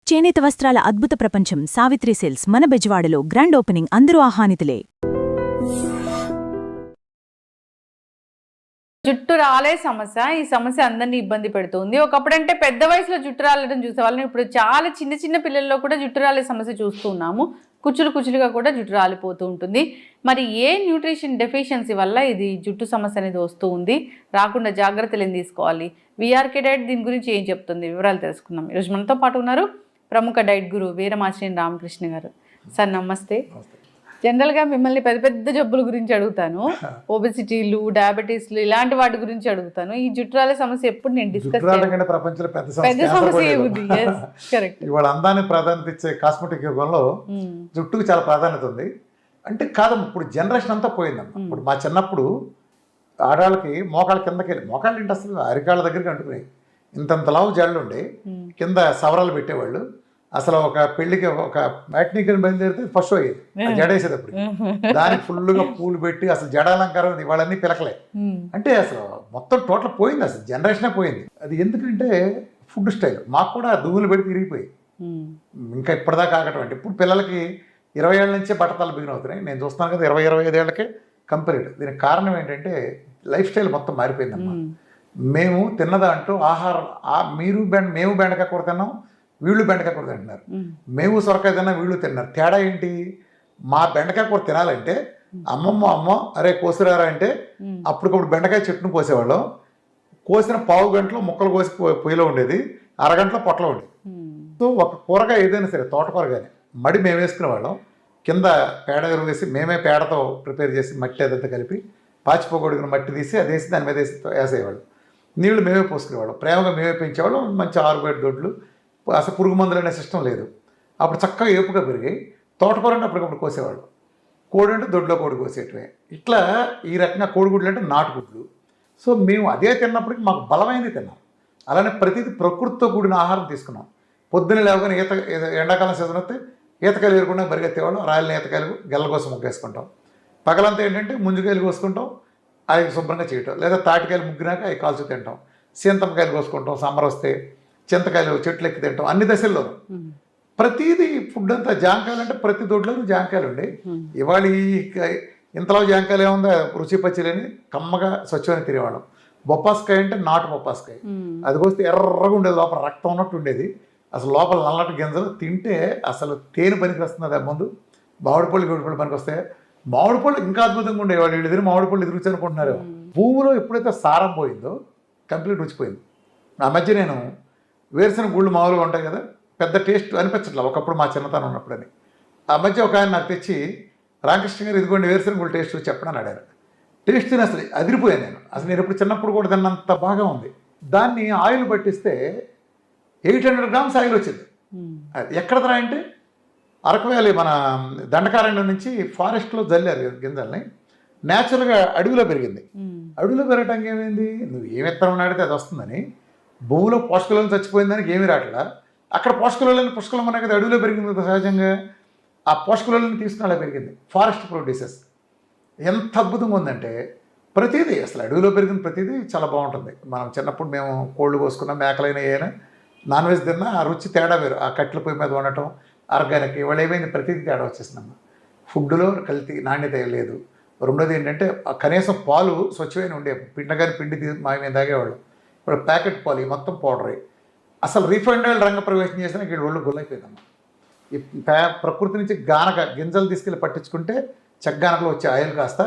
చేనేత వస్త్రాల అద్భుత ప్రపంచం సావిత్రి సిల్క్స్ మన బెజవాడలో గ్రాండ్ ఓపెనింగ్ అందరూ ఆహ్వానితులే. జుట్టు రాలే సమస్య, ఈ సమస్య అందరినీ ఇబ్బంది పెడుతుంది. ఒకప్పుడంటే పెద్ద వయసులో జుట్టు రాలడం చూసేవాళ్ళని, ఇప్పుడు చాలా చిన్న చిన్న పిల్లల్లో కూడా జుట్టు రాలే సమస్య చూస్తూ ఉన్నాము. కుచ్చులుగా కూడా జుట్టు రాలిపోతూ ఉంటుంది. మరి ఏ న్యూట్రిషన్ డెఫిషియన్సీ వల్ల ఇది జుట్టు సమస్య అనేది వస్తూ ఉంది, రాకుండా జాగ్రత్తలు ఏం తీసుకోవాలి, విఆర్కే డైట్ దీని గురించి ఏం చెప్తుంది, వివరాలు తెలుసుకుందాం. ఈరోజు మనతో పాటు ఉన్నారు ప్రముఖ డైట్ గురు వీరమాచినేని రామకృష్ణ గారు. సార్ నమస్తే. జనరల్గా మిమ్మల్ని పెద్ద పెద్ద జబ్బుల గురించి అడుగుతాను, ఒబెసిటీలు, డయాబెటీస్లు ఇలాంటి వాటి గురించి అడుగుతాను. ఈ జుట్రాల సమస్య ఎప్పుడు నేను డిస్కస్ ప్రపంచంలో పెద్ద సమస్య ఏముంది? కరెక్ట్. ఇవాళ అందాన్ని ప్రాధాన్యత ఇచ్చే కాస్మెటిక్ యుగంలో జుట్టుకు చాలా ప్రాధాన్యత ఉంది. అంటే కాదమ్మ, ఇప్పుడు జనరేషన్ అంతా పోయిందమ్మ. ఇప్పుడు మా చిన్నప్పుడు ఆడవాళ్ళకి మోకాళ్ళ కిందకి వెళ్ళి, మోకాళ్ళు ఏంటి అసలు అరికాళ్ళ దగ్గరికి అంటుకున్నాయి, ఇంతంత లావు జళ్ళు ఉండే, కింద సవరాలు పెట్టేవాళ్ళు. అసలు ఒక పెళ్లికి ఒక మ్యాట్నికల్ బయలుదేరితే ఫస్ట్ అయ్యేది జడేసేటప్పుడు, దానికి ఫుల్గా పూలు పెట్టి అసలు జడాలంకారం ఇవాళన్నీ పిలకలే. అంటే అసలు మొత్తం టోటల్ పోయింది, అసలు జనరేషనే పోయింది. అది ఎందుకంటే ఫుడ్ స్టైల్. మాకు కూడా దువ్వులు పెట్టి తిరిగిపోయి ఇంకా ఇప్పటిదాకా ఆగటం. ఇప్పుడు పిల్లలకి 20 ఏళ్ళ నుంచే బట్టతలు బిగిన్ అవుతున్నాయి. నేను చూస్తున్నాను కదా 20-25 ఏళ్ళకే కంపెనీలు. దీనికి కారణం ఏంటంటే లైఫ్ స్టైల్ మొత్తం మారిపోయిందమ్మా. మేము తిన్నదాంట్లో ఆహారం, మేము బెండకాయ కూర తిన్నాం, వీళ్ళు బెండకాయ కూర తింటున్నారు. మేము సొరకాయ తిన్నా, వీళ్ళు తిన్నారు. తేడా ఏంటి? మా బెండకాయ కూర తినాలంటే అమ్మ అరే కోసిరారా అంటే అప్పటికప్పుడు బెండకాయ చెట్టును కోసేవాళ్ళం. కోసిన పావు గంటలో ముక్కలు కోసి పొయ్యిలో ఉండేది, అరగంటలో పొట్టలో ఉండేది. సో ఒక కూరగాయ ఏదైనా సరే, తోటకూర కానీ మడి మేము వేసుకునేవాళ్ళం. కింద పేడ ఎరువు వేసి మేమే పేడతో ప్రిపేర్ చేసి మట్టి అదంతా కలిపి పాచిపోగొడుగున మట్టి తీసి అది వేసి దాని మీద వేసేవాళ్ళం. నీళ్లు మేమే పోసుకునేవాళ్ళం, ప్రేమగా మేమే పెంచేవాళ్ళం. మంచి ఆరుబయట దొడ్లు, అసలు పురుగు మందులు అనే సిస్టమ్ లేదు. అప్పుడు చక్కగా ఏపుగా పెరిగాయి. తోటకూర అంటే అప్పటికప్పుడు కోసేవాళ్ళు, కోడి అంటే దొడ్లో కోడి కోసేటివే. ఇట్లా ఈ రకంగా కోడిగుడ్లు అంటే నాటుగుడ్లు. సో మేము అదే తిన్నప్పటికీ మాకు బలమైనది తిన్నాం. అలానే ప్రతిదీ ప్రకృతితో కూడిన ఆహారం తీసుకున్నాం. పొద్దున్న లేవగానే ఎండాకాలం సీజన్ వస్తే ఈతకాయలు ఏరుకుండా పరిగెత్తేవాళ్ళం. రాయలని ఈతకాయలు గెల్ల కోసం ముగ్గేసుకుంటాం. పగలంతా ఏంటంటే ముంజుకాయలు కోసుకుంటాం, అవి శుభ్రంగా చేయటం, లేదా తాటికాయలు ముగ్గినాక అవి కాల్చు తింటాం. సీంతమ్మకాయలు కోసుకుంటాం, సమ్మర్ వస్తే చింతకాయలు చెట్లు ఎక్కి తింటాం. అన్ని దశల్లోనూ ప్రతిదీ ఫుడ్ అంతా. జాంకాయలు అంటే ప్రతి దొడ్లోనూ జాంకాయలు ఉండే. ఇవాళ ఇంతలో జాంకాయలు ఏముందో రుచి పచ్చిలేని కమ్మగా స్వచ్ఛమైన తినేవాళ్ళం. బొప్పాస్కాయ అంటే నాటు బొప్పాస్కాయ, అది కోస్తే ఎర్రగా ఉండేది, లోపల రక్తం ఉన్నట్టు ఉండేది. అసలు లోపల నల్లటి గింజలు తింటే అసలు తేనె పనికి వస్తుంది. ముందు మామిడి పళ్ళు పనికి వస్తాయి. మామిడి పళ్ళు ఇంకా అద్భుతంగా ఉండేవాళ్ళు. వీళ్ళు ఎదురు మామిడి పళ్ళు ఎదురుచి అనుకుంటున్నారు. భూమిలో ఎప్పుడైతే సారం పోయిందో కంప్లీట్ రుచిపోయింది. ఆ మధ్య నేను వేరుశనగ గుళ్ళు మామూలుగా ఉంటాయి కదా, పెద్ద టేస్ట్ అనిపించట్లా ఒకప్పుడు మా చిన్నతనం ఉన్నప్పుడని. ఆ మధ్య ఒక ఆయన నాకు తెచ్చి, రామకృష్ణ గారు ఇదిగోండి వేరుశనగ గుళ్ళు టేస్ట్ చెప్పడని అడిగారు. టేస్ట్ తిని అసలు అదిరిపోయాను నేను. అసలు నేను ఎప్పుడు చిన్నప్పుడు కూడా తిన్నంత బాగా ఉంది. దాన్ని ఆయిల్ పట్టిస్తే 800 గ్రామ్స్ ఆయిల్ వచ్చింది. ఎక్కడ రా అంటే అరకు వ్యాలీ మన దండకారణ్యం నుంచి ఫారెస్ట్లో జల్లారు గింజల్ని. న్యాచురల్గా అడవిలో పెరిగింది. అడవిలో పెరగటానికి ఏమైంది, నువ్వు ఏ విత్తనం నాడితే అది వస్తుందని. భూమిలో పోషకాలను చచ్చిపోయిందానికి ఏమీ రావట్లా. అక్కడ పోషకాలను పుష్కలం ఉన్నాయి కదా, అడవిలో పెరిగింది కదా సహజంగా. ఆ పోషకాలను తీసుకుని అలా పెరిగింది. ఫారెస్ట్ ప్రొడ్యూసెస్ ఎంత అద్భుతంగా ఉందంటే ప్రతిదీ అసలు అడవిలో పెరిగిన ప్రతిదీ చాలా బాగుంటుంది. మనం చిన్నప్పుడు మేము కోళ్ళు కోసుకున్నాం, మేకలైన ఏమైనా నాన్ వెజ్ తిన్నా ఆ రుచి తేడా వేరు. ఆ కట్టెల పొయ్యి మీద ఉండటం ఆర్గానిక్. ఇవాళ ఏమైంది, ప్రతిదీ తేడా వచ్చేసిందమ్మా. ఫుడ్లో కల్తీ, నాణ్యత లేదు. రెండోది ఏంటంటే కనీసం పాలు స్వచ్ఛమైన ఉండే, పిండి మేము తాగేవాళ్ళు. ఇప్పుడు ప్యాకెట్ పాలు ఈ మొత్తం పౌడరే. అసలు రీఫైండ్ ఆయిల్ రంగ ప్రవేశం చేసినా ఇక్కడ ఒళ్ళు గుల్లైపోయిందమ్మా. ఈ ప్రకృతి నుంచి గింజలు తీసుకెళ్ళి పట్టించుకుంటే చెగ్గానకలో వచ్చే ఆయిల్ కాస్త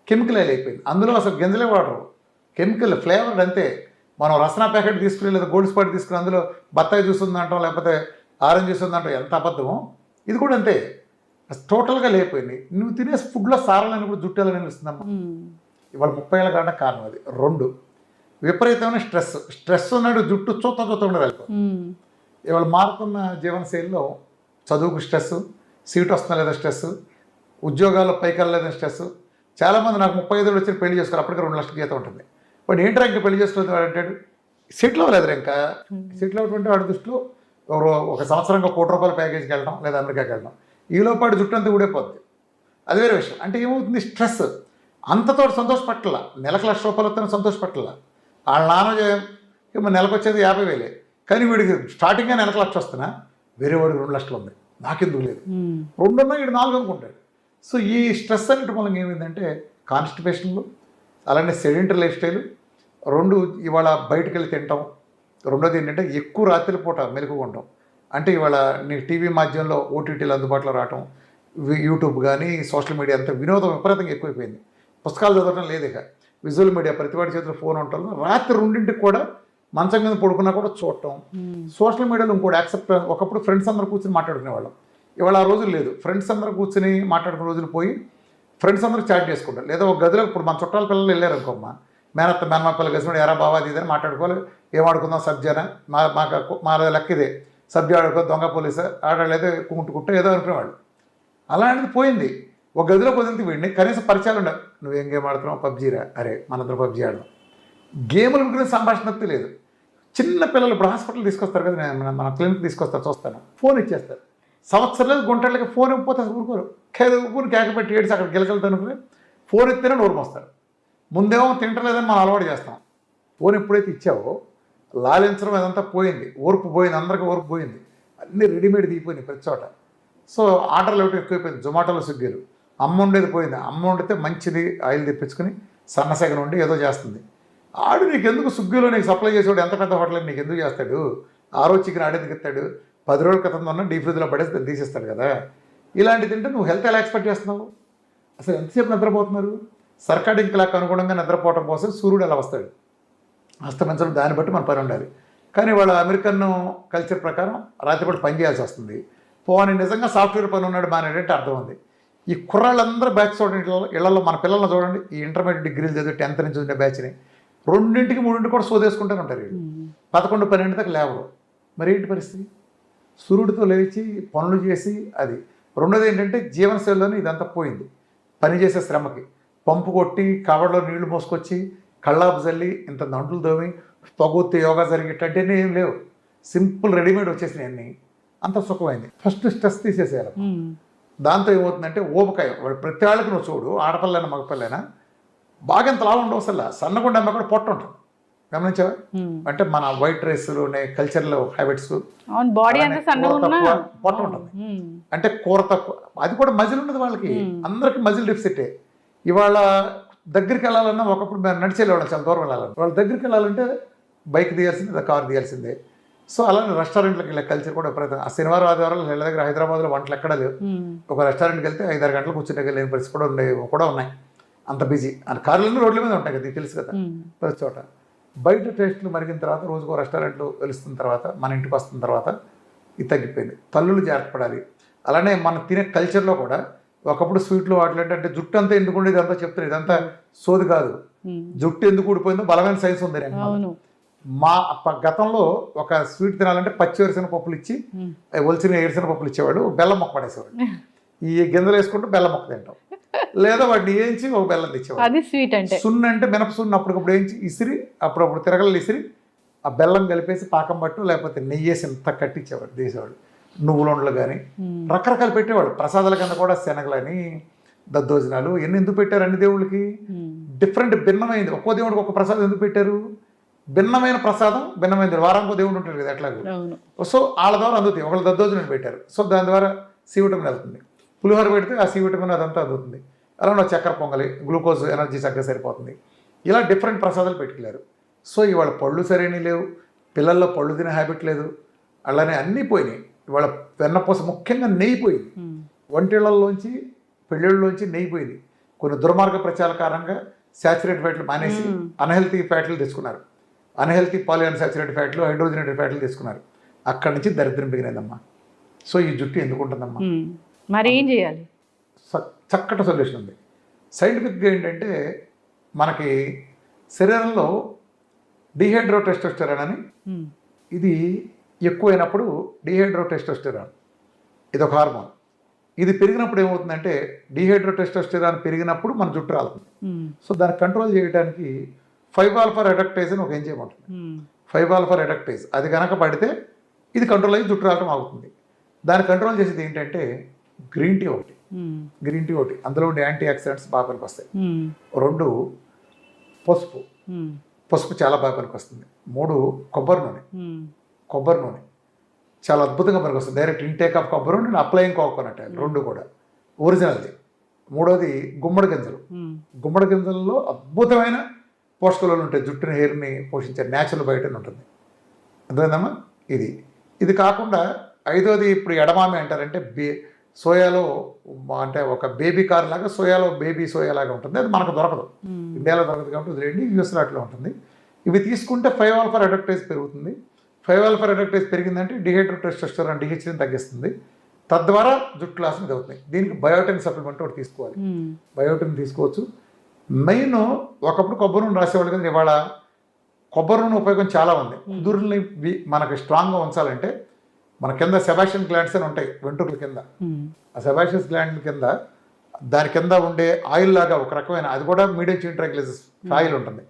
కెమికల్ ఆయిల్ అయిపోయింది. అందులో అసలు గింజలే వాడరు, కెమికల్ ఫ్లేవర్డ్ అంతే. మనం రసనా ప్యాకెట్ తీసుకుని లేదా గోల్డ్ స్పాట్ తీసుకుని అందులో బత్తాయి జ్యూస్ ఉందంటాం, లేకపోతే ఆరెంజ్ జ్యూస్ ఉందంటాం, ఎంత అబద్ధమో. ఇది కూడా అంతే, టోటల్గా లేకపోయింది. నువ్వు తినే ఫుడ్లో సారాలని కూడా జుట్టాలని అనిపిస్తుందమ్మా. ఇవాళ 30 ఏళ్ళ కారణం కారణం అది. 2 విపరీతమైన స్ట్రెస్ ఉన్నాడు, జుట్టు చూత ఉండదు. ఇవాళ మారుతున్న జీవనశైలిలో చదువుకు స్ట్రెస్, సీట్ వస్తున్నా లేదా స్ట్రెస్, ఉద్యోగాల్లో పైకి వెళ్ళలేదని స్ట్రెస్. చాలామంది నాకు 35 ఏళ్ళు వచ్చి పెళ్లి చేసుకోవాలి, అప్పటికే 2 లక్షల జీతం ఉంటుంది. బట్ ఏంట్రా ఇంకా పెళ్లి చేసుకుని వాడు అంటాడు, సెటిల్ అవ్వలేదు ఇంకా. సెటిల్ అవ్వటువంటి వాడి దృష్టిలో ఒక సంవత్సరంగా ₹1 కోటి ప్యాకేజ్కి వెళ్ళడం లేదా అమెరికాకి వెళ్ళడం, ఈలోపాటు జుట్టు అంతా ఊడైపోద్ది. అది వేరే విషయం. అంటే ఏమవుతుంది, స్ట్రెస్. అంతతో సంతోషపట్ల, నెలకు ₹1,00,000 వస్తే సంతోషపట్ల. వాళ్ళ నాన్న నెలకు వచ్చేది 50,000, కానీ వీడికి స్టార్టింగ్గా నెలకు 1,00,000 వస్తున్నా వేరే వాడికి 2 లక్షలు ఉంది, నాకెందుకు లేదు, 2 ఉన్నా ఈడు 4 అనుకుంటాడు. సో ఈ స్ట్రెస్ అనేటి మూలంగా ఏమైందంటే కాన్స్టిపేషన్లు, అలానే సెడెంటరీ లైఫ్ స్టైల్, 2 ఇవాళ బయటకు వెళ్ళి తింటాం, రెండోది ఏంటంటే ఎక్కువ రాత్రి పూట మెలకుగా ఉంటాం. అంటే ఇవాళ నీ టీవీ మాధ్యమంలో ఓటీటీలు అందుబాటులో రావటం, యూట్యూబ్ కానీ సోషల్ మీడియా అంతా వినోదం విపరీతంగా ఎక్కువైపోయింది. పుస్తకాలు చదవడం లేదు, ఇక విజువల్ మీడియా ప్రతివాడి చేతిలో ఫోన్ ఉండటం, రాత్రి 2ంటికి కూడా మంచం మీద పడుకున్నా కూడా చూడటం. సోషల్ మీడియాలో ఇంకోటి యాక్సెప్ట్, ఒకప్పుడు ఫ్రెండ్స్ అందరూ కూర్చొని మాట్లాడుకునేవాళ్ళం, ఇవాళ ఆ రోజులు లేదు. ఫ్రెండ్స్ అందరూ కూర్చొని మాట్లాడుకునే రోజులు పోయి ఫ్రెండ్స్ అందరూ చాట్ చేసుకుంటారు. లేదా ఒక గదిలో ఇప్పుడు మన చుట్టాల పిల్లలు వెళ్ళారు అనుకోమ్మా, మేనత్త మేనమా పిల్లలు కలిసి ఎరా బావా అది ఇదని మాట్లాడుకోవాలి, ఏం ఆడుకుందాం సబ్జానా, మా లెక్క ఇదే సబ్జా ఆడుకో, దొంగ పోలీసు ఆడలేదు, కుంటు ఏదో అనుకునేవాళ్ళు. అలాంటిది పోయింది. ఒక గదిలో కుదిరితే వీడిని కనీసం పరిచయాలు ఉండవు. నువ్వేం గేమ్ ఆడుతున్నావు, పబ్జీరా, అరే మనందరం పబ్జీ ఆడదాం. గేముల గురించి సంభాషణ లేదు. చిన్న పిల్లలు ఇప్పుడు హాస్పిటల్ తీసుకొస్తారు కదా, నేను మన క్లినిక్ తీసుకొస్తారు, చూస్తాను, ఫోన్ ఇచ్చేస్తారు. సంవత్సరాలు గుంటలకి ఫోన్ ఇవ్వకపోతే అసలు ఊరుకోరు, ఊరు కేకపెట్టి ఏడ్చి అక్కడ గిలకలతో అనుకుని ఫోన్ ఇస్తేనే నోరు మోస్తారు. ముందేమో తింటలేదని మనం అలవాటు చేస్తాం. ఫోన్ ఎప్పుడైతే ఇచ్చావో లాలించడం అదంతా పోయింది, ఓర్పు పోయింది, అందరికీ ఓర్పు పోయింది, అన్నీ రెడీమేడ్ దిగిపోయినాయి ప్రతి చోట. సో ఆర్డర్లు ఒకటి ఎక్కువైపోయింది, జొమాటోలో స్విగ్గీలు. అమ్మ ఉండేది పోయింది, అమ్మ వండితే మంచిది ఆయిల్ తెప్పించుకుని సన్నసగం ఉండి ఏదో చేస్తుంది. ఆడు నీకు ఎందుకు స్విగ్గీలో నీకు సప్లై చేసేవాడు ఎంత పెద్ద హోటల్ నీకు ఎందుకు చేస్తాడు, ఆ రోజు చికెన్ ఆడేందుకు ఇస్తాడు, 10 రోజుల క్రితం ఉన్న డీప్ ఫ్రిడ్జ్లో పడేసి తీసేస్తాడు కదా. ఇలాంటి తింటే నువ్వు హెల్త్ ఎలా ఎక్స్పెక్ట్ చేస్తున్నావు? అసలు ఎంతసేపు నిద్రపోతున్నారు? సర్కాడిక్ క్లాక్ అనుగుణంగా నిద్రపోవడం కోసం సూర్యుడు ఎలా వస్తాడు, అస్తమించడం, దాన్ని బట్టి మన పని ఉండాలి. కానీ వాళ్ళ అమెరికన్ కల్చర్ ప్రకారం రాత్రిపూట పని చేయాల్సి వస్తుంది. పోనీ నిజంగా సాఫ్ట్వేర్ పని ఉన్నాడు బాగానేంటే అర్థం ఉంది. ఈ కుర్రాళ్ళందరూ బ్యాచ్ చూడండి, ఇళ్లలో మన పిల్లలను చూడండి, ఈ ఇంటర్మీడియట్ డిగ్రీలు చదివి 10th నుంచి ఉండే బ్యాచ్ని 2ంటికి 3ంటికి కూడా సోదేసుకుంటూనే ఉంటారు వీళ్ళు. 11, 12 దాకా లేవరు. మరి ఏంటి పరిస్థితి? సూర్యుడితో లేచి పనులు చేసి అది. రెండోది ఏంటంటే జీవనశైలిలోనే ఇదంతా పోయింది. పని చేసే శ్రమకి పంపు కొట్టి కవర్లో నీళ్లు మోసుకొచ్చి కళ్ళాపు జల్లి ఇంత దంటులు దోమి పొగొత్తి యోగా జరిగేటంటే ఏం లేవు, సింపుల్ రెడీమేడ్ వచ్చేసినాయి అన్నీ. అంత సుఖమైంది. First stress తీసేసేయాలి. దాంతో ఏమవుతుందంటే ఊబకాయ. వాడు ప్రతి వాళ్ళకి నువ్వు చూడు, ఆడపిల్లైనా మగపిల్లైనా బాగా ఎంత లాభం ఉండవు, అసలు సన్నగుండా అమ్మ కూడా పొట్ట ఉంటుంది. గమనించావా? అంటే మన వైట్ రైస్లోనే కల్చర్లో హ్యాబిట్స్ పొట్ట ఉంటుంది. అంటే కూర తక్కువ, అది కూడా మజిల్ ఉండదు వాళ్ళకి. అందరికి మజిల్ డెఫిసిటే. ఇవాళ దగ్గరికి వెళ్ళాలన్నా ఒకప్పుడు మేము నడిచి వెళ్ళేవాళ్ళం, చాలా దూరం వెళ్ళాలని. వాళ్ళ దగ్గరికి వెళ్ళాలంటే బైక్ తీయాల్సిందే, కారు తీయాల్సిందే. సో అలానే రెస్టారెంట్లకు వెళ్ళే కల్చర్ కూడా విపరీతం. ఆ శనివారం ఆదివారాలు ఇళ్ళ దగ్గర హైదరాబాద్లో వంటలు ఎక్కడా లేవు. ఒక రెస్టారెంట్కి వెళ్తే 5-6 గంటలు కూర్చునే లేని పరిస్థితి కూడా ఉన్నాయి. అంత బిజీ. అంత కార్లన్నీ రోడ్ల మీద ఉంటాయి కదా, తెలుసు కదా ప్రతి చోట. బయట టేస్ట్లు మరిగిన తర్వాత, రోజుకో రెస్టారెంట్లు వెలుస్తున్న తర్వాత, మన ఇంటికి వస్తున్న తర్వాత ఇది తగ్గిపోయింది. తల్లులు జాగ్రత్త పడాలి. అలానే మనం తినే కల్చర్లో కూడా ఒకప్పుడు స్వీట్లు వాటిలో అంటే జుట్టు అంతా ఎందుకు ఉండేది అంతా చెప్తారు, ఇదంతా సోది కాదు. జుట్టు ఎందుకు ఊడిపోయిందో బలమైన సైన్స్ ఉంది. మా గతంలో ఒక స్వీట్ తినాలంటే పచ్చి వేరుశనగ పప్పులు ఇచ్చి, ఒలిచిన వేరుశనగ పప్పులు ఇచ్చేవాడు, బెల్లం మొక్క పడేసేవాడు. ఈ గింజలు వేసుకుంటూ బెల్లం మొక్క తింటాం, లేదా వాటిని వేయించి ఒక బెల్లం తెచ్చేవాడు. అది స్వీట్ అంటే సున్ను, అంటే మినప సున్ను అప్పటికప్పుడు వేయించి ఇసిరి, అప్పుడప్పుడు తిరగలు ఇసిరి ఆ బెల్లం కలిపేసి పాకం పట్టు, లేకపోతే నెయ్యి వేసి ఇంత కట్టించేవాడు, తీసేవాడు. నువ్వులుండలు కానీ రకరకాలు పెట్టేవాడు. ప్రసాదాల కింద కూడా శనగలని, దద్దోజనాలు ఎన్ని ఎందుకు పెట్టారు? అన్ని దేవుళ్ళకి డిఫరెంట్, భిన్నమైంది. ఒక్కో దేవుడికి ఒక ప్రసాదం ఎందుకు పెట్టారు? భిన్నమైన ప్రసాదం, భిన్నమైనది. వారానికి దేవుడు ఉంటారు కదా ఎట్లాగో. సో వాళ్ళ ద్వారా అందుతాయి. ఒకళ్ళు దద్దోజనం పెట్టారు, సో దాని ద్వారా సి విటమిన్ వెళ్తుంది. పులిహోర పెడితే ఆ సి విటమిన్ అదంతా అందుతుంది. అలానే చక్కెర పొంగలి, గ్లూకోజ్ ఎనర్జీ చక్కగా సరిపోతుంది. ఇలా డిఫరెంట్ ప్రసాదాలు పెట్టుకెళ్ళారు. సో ఇవాళ పళ్ళు సరైన లేవు, పిల్లల్లో పళ్ళు తినే హ్యాబిట్ లేదు, అలానే అన్నీ పోయినాయి. ఇవాళ వెన్నపూస, ముఖ్యంగా నెయ్యి పోయింది. వంటిళ్లలోంచి పెళ్ళిళ్ళలోంచి నెయ్యి పోయింది. కొన్ని దుర్మార్గ ప్రచారాల కారణంగా శాచురేట్ ఫ్యాట్లు మానేసి అన్హెల్తీ ఫ్యాట్లు తీసుకున్నారు. అన్హెల్తీ పాలిఅన్సాచురేటెడ్ ఫ్యాట్లు, హైడ్రోజనేటెడ్ ఫ్యాట్లు తీసుకున్నారు. అక్కడి నుంచి దరిద్రం పెరిగినదమ్మా. సో ఈ జుట్టు ఎందుకు ఉంటుందమ్మా? మరి ఏం చేయాలి? చక్కటి సొల్యూషన్ ఉంది. సైంటిఫిక్గా ఏంటంటే మనకి శరీరంలో డీహైడ్రోటెస్టోస్టెరాన్ అని, ఇది ఎక్కువైనప్పుడు డీహైడ్రోటెస్టోస్టెరాన్ ఇది ఒక హార్మోన్. ఇది పెరిగినప్పుడు ఏమవుతుందంటే, డీహైడ్రోటెస్టోస్టెరాన్ పెరిగినప్పుడు మన జుట్టు రాలుతుంది. సో దాన్ని కంట్రోల్ చేయడానికి 5-ఆల్ఫా రెడక్టేజ్ అని ఒక ఎంజైమ్ ఉంటుంది. 5-ఆల్ఫా రెడక్టేజ్ అది కనుక పడితే ఇది కంట్రోల్ అయ్యి జుట్టు రావటం అవుతుంది. దాన్ని కంట్రోల్ చేసేది ఏంటంటే గ్రీన్ టీ ఒకటి. గ్రీన్ టీ ఒకటి, అందులో ఉండే యాంటీ ఆక్సిడెంట్స్ బాగా పనికి వస్తాయి. 2 పసుపు చాలా బాగా పనికి వస్తుంది. 3 కొబ్బరి నూనె చాలా అద్భుతంగా పనికి వస్తుంది. డైరెక్ట్ ఇంటేక్ ఆఫ్ కొబ్బరి అండ్ అప్లయింగ్ కోకోనట్ ఆయిల్ రెండు కూడా ఒరిజినల్ది. మూడోది గుమ్మడి గింజలు. గుమ్మడి గింజల్లో అద్భుతమైన పోషకాలు ఉంటాయి, జుట్టుని హెయిర్ని పోషించే న్యాచురల్ బయోటిన్ ఉంటుంది. అర్థమైందమ్మా? ఇది కాకుండా ఐదోది ఇప్పుడు ఎడమామి అంటారంటే సోయాలో అంటే ఒక బేబీ కార్ లాగా సోయాలో బేబీ సోయా లాగా ఉంటుంది. అది మనకు దొరకదు, ఇండియాలో దొరకదు కాబట్టి వదిలేండి, యూఎస్లో అట్లా ఉంటుంది. ఇవి తీసుకుంటే 5-alpha రెడక్టేజ్ పెరుగుతుంది. 5-alpha రెడక్టేజ్ పెరిగిందంటే డిహైడ్రోటెస్టోస్టెరాన్ డిహెచ్ని తగ్గిస్తుంది. తద్వారా జుట్టు లాస్ మీద అవుతుంది. దీనికి బయోటిన్ సప్లిమెంట్ ఒకటి తీసుకోవాలి. బయోటిన్ తీసుకోవచ్చు. మెయిన్ ఒకప్పుడు కొబ్బరి నూనె రాసేవాళ్ళు కదా, ఇవాళ కొబ్బరి నూనె ఉపయోగం చాలా ఉంది. కుదురుని మనకి స్ట్రాంగ్గా ఉంచాలంటే మన కింద సెబాషియన్ గ్లాండ్స్ అని ఉంటాయి వెంట్రుకల కింద. ఆ సెబాషియస్ గ్లాండ్ కింద దాని కింద ఉండే ఆయిల్ లాగా ఒక రకమైన, అది కూడా మీడియం చైన్ ట్రైగ్లిసరైడ్స్ ఆయిల్ ఉంటుంది.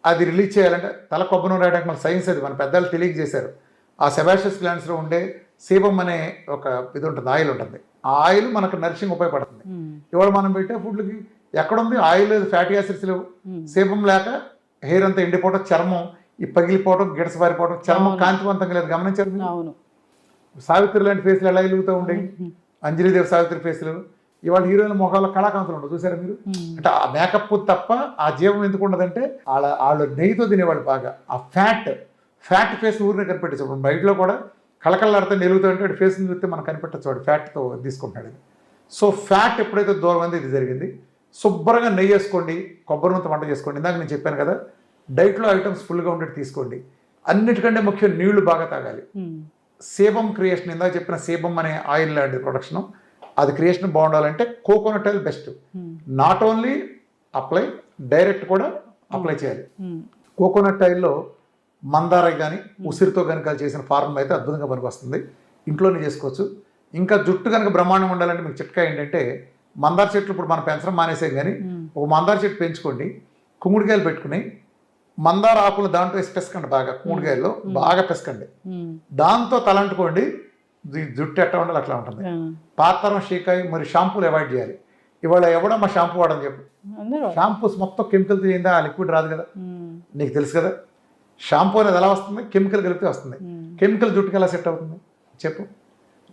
అది రిలీజ్ చేయాలంటే తల కొబ్బరి నూనె రాయడానికి మన సైన్స్ అది మన పెద్దలు తెలియజేశారు. ఆ సెబాషియస్ గ్లాండ్స్లో ఉండే సేబం అనే ఒక ఇది ఉంటుంది, ఆయిల్ ఉంటుంది. ఆ ఆయిల్ మనకు నరిషింగ్ ఉపయోగపడుతుంది. ఇవాళ మనం పెట్టే ఫుడ్లకి ఎక్కడుంది ఆయిల్ లేదు, ఫ్యాటీ యాసిడ్స్ లేవు, సేబం లేక హెయిర్ అంతా ఎండిపోవడం, చర్మం ఈ పగిలిపోవడం, గిడసబారిపోవడం, చర్మం కాంతివంతంగా లేదు. గమనించారు? సావిత్రి లాంటి ఫేస్లు ఎలా వెలుగుతూ ఉండేవి, అంజలిదేవి సావిత్రి ఫేస్లు. ఇవాళ హీరోయిన్ మొహాల్లో కళాకాంతులు ఉండవు, చూసారా మీరు? అంటే ఆ మేకప్ తప్ప ఆ జీవం ఎందుకు ఉండదంటే వాళ్ళు నెయ్యితో తినేవాళ్ళు బాగా. ఆ ఫ్యాట్ ఫేస్ ఊరినే కనిపెట్టేసాడు. బయటలో కూడా కళకళలాడితే వెలుగుతూ ఉంటే వాడి ఫేస్ని చూస్తే మనం కనిపెట్టచ్చు, వాడు ఫ్యాట్తో తీసుకుంటున్నాడు. సో ఫ్యాట్ ఎప్పుడైతే దూరం అంది ఇది జరిగింది. శుభ్రంగా నెయ్యి వేసుకోండి, కొబ్బరి నూనె వంట చేసుకోండి. ఇందాక నేను చెప్పాను కదా, డైట్లో ఐటమ్స్ ఫుల్గా ఉండేది తీసుకోండి. అన్నిటికంటే ముఖ్యం నీళ్లు బాగా తాగాలి. సేబం క్రియేషన్, ఇందాక చెప్పిన సేబం అనే ఆయిల్ లాంటి ప్రొడక్షన్, అది క్రియేషన్ బాగుండాలంటే coconut oil best. Not only apply, direct కూడా అప్లై చేయాలి. కోకోనట్ ఆయిల్లో మందార కానీ ఉసిరితో కనుక చేసిన ఫార్ములా అయితే అద్భుతంగా పనికి వస్తుంది. ఇంట్లోనే చేసుకోవచ్చు. ఇంకా జుట్టు కనుక బ్రహ్మాండంగా ఉండాలంటే మీకు చిట్కా ఏంటంటే, మందార చెట్లు ఇప్పుడు మనం పెంచడం మానేసాం, కానీ ఒక మందార చెట్టు పెంచుకోండి, కుంగుడికాయలు పెట్టుకుని మందార ఆకులు దాంట్లో వేసి పెసకండి, బాగా కుంగుడికాయల్లో బాగా పెసకండి, దాంతో తలంటుకోండి. జుట్టు ఎట్లా ఉండాలి అట్లా ఉంటుంది. పాతరం షీకాయ మరి షాంపూలు అవాయిడ్ చేయాలి. ఇవాళ ఎవడమ్మా షాంపూ వాడని చెప్పు, షాంపూస్ మొత్తం కెమికల్ చేయిందా, ఆ లిక్విడ్ రాదు కదా, నీకు తెలుసు కదా. షాంపూ అనేది ఎలా వస్తుంది, కెమికల్ కలిపితే వస్తుంది. కెమికల్ జుట్టుకి ఎలా సెట్ అవుతుంది చెప్పు?